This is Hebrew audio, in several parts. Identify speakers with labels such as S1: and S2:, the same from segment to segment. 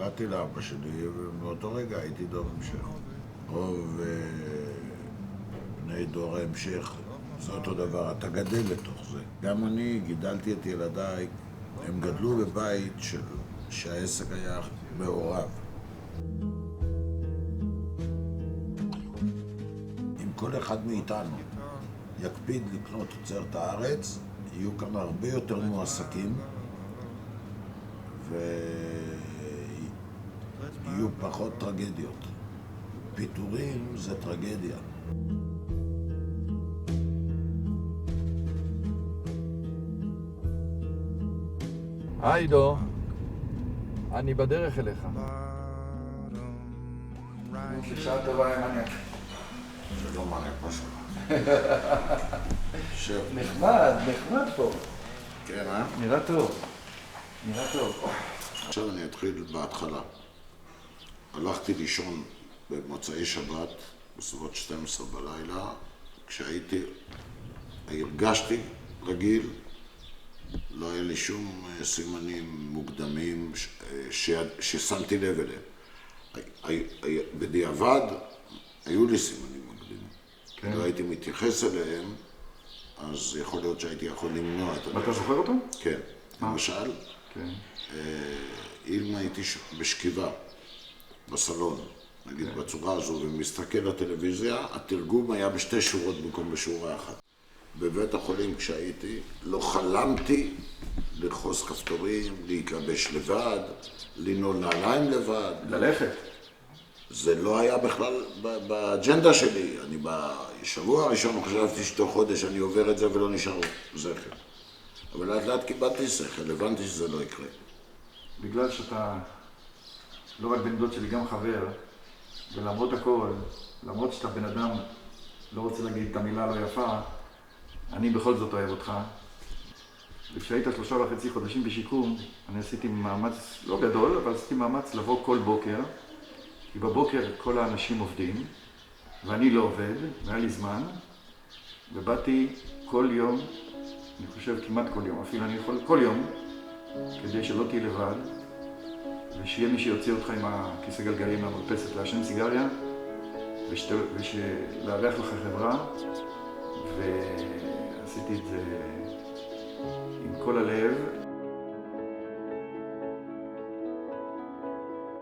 S1: נולדתי לאבא שלי, ומאותו רגע הייתי דור המשך. רוב בני דור ההמשך זה אותו דבר, אתה גדל לתוך זה. גם אני גידלתי את ילדיי, הם גדלו בבית שהעסק היה מעורב. אם כל אחד מאיתנו יקפיד לקנות תוצרת הארץ, יהיו כאן הרבה יותר מועסקים ויהיו פחות טרגדיות. פיטורים זה טרגדיה.
S2: היי דו, אני בדרך אליך. בשעה טובה עם מניאק.
S1: זה לא מניאק משהו. שב.
S2: נחמד פה.
S1: כן, אה?
S2: נראה טוב.
S1: עכשיו אני אתחיל בהתחלה. הלכתי לישון במוצאי שבת, בסביבות 12 בלילה, הרגשתי רגיל, לא היה לי שום סימנים מוקדמים ששמתי לב אליהם. בדיעבד היו לי סימנים מוקדמים.
S2: כן.
S1: לא הייתי מתייחס אליהם, אז יכול להיות שהייתי יכול למנוע את
S2: ואתה זוכר אותו?
S1: כן. למשל,
S2: כן.
S1: אם הייתי בשכיבה בסלון, נגיד בצורה הזו, ומסתכל לטלוויזיה, התרגום היה בשתי שורות במקום בשורה אחת. בבית החולים כשהייתי, לא חלמתי ללחוץ כפתורים, להתלבש לבד, לנעול נעליים לבד.
S2: ללכת.
S1: זה לא היה בכלל באג'נדה שלי. אני בשבוע הראשון חשבתי שתוך חודש אני עובר את זה ולא נשאר זכר. אבל לאט לאט קיבלתי שכל, הבנתי שזה לא יקרה.
S2: בגלל שאתה לא רק בן דוד שלי, גם חבר, ולמרות הכל, למרות שאתה בן אדם, לא רוצה להגיד את המילה לא יפה, אני בכל זאת אוהב אותך. וכשהיית 3.5 חודשים בשיקום, אני עשיתי מאמץ לא גדול, אבל עשיתי מאמץ לבוא כל בוקר, כי בבוקר כל האנשים עובדים, ואני לא עובד, והיה לי זמן, ובאתי כל יום, אני חושב כמעט כל יום, אפילו אני יכול כל יום, כדי שלא תהיה לבד, ושיהיה מי שיוציא אותך עם הכיסא גלגלים מהמרפסת לעשן סיגריה, ושלארח לך חברה, ועשיתי את זה עם כל הלב.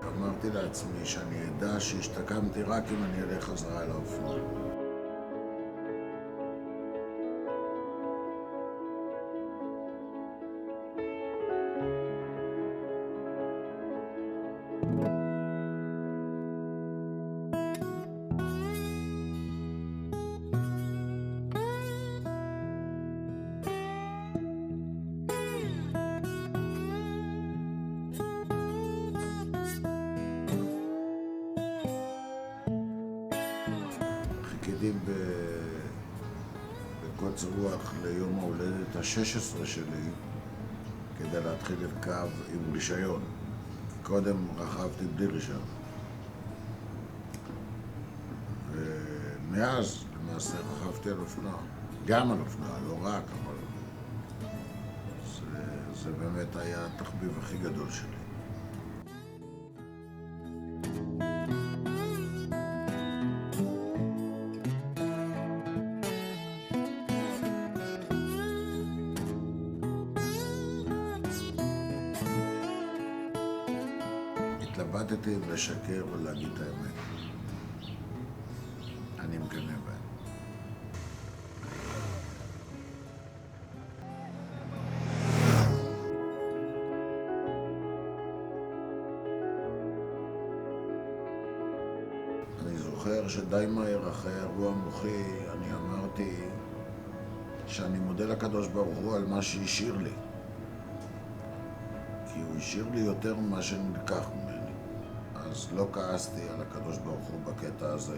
S1: אמרתי לעצמי שאני אדע שהשתקמתי רק אם אני אלך חזרה אל האופנוע. חיכיתי בקוצר רוח ליום ההולדת ה-16 שלי כדי להתחיל לרכב עם רישיון. קודם רכבתי בלי רישיון. ומאז למעשה רכבתי על אופנוע. גם על אופנוע, לא רק, אבל זה באמת היה התחביב הכי גדול שלי. התלבטתי אם לשקר או להגיד את האמת. אני מקנא בהם. אני זוכר שדי מהר אחרי אירוע מוחי, אני אמרתי שאני מודה לקדוש ברוך הוא על מה שהשאיר לי. כי הוא השאיר לי יותר ממה שנלקח ממני. אז לא כעסתי על הקדוש ברוך הוא בקטע הזה.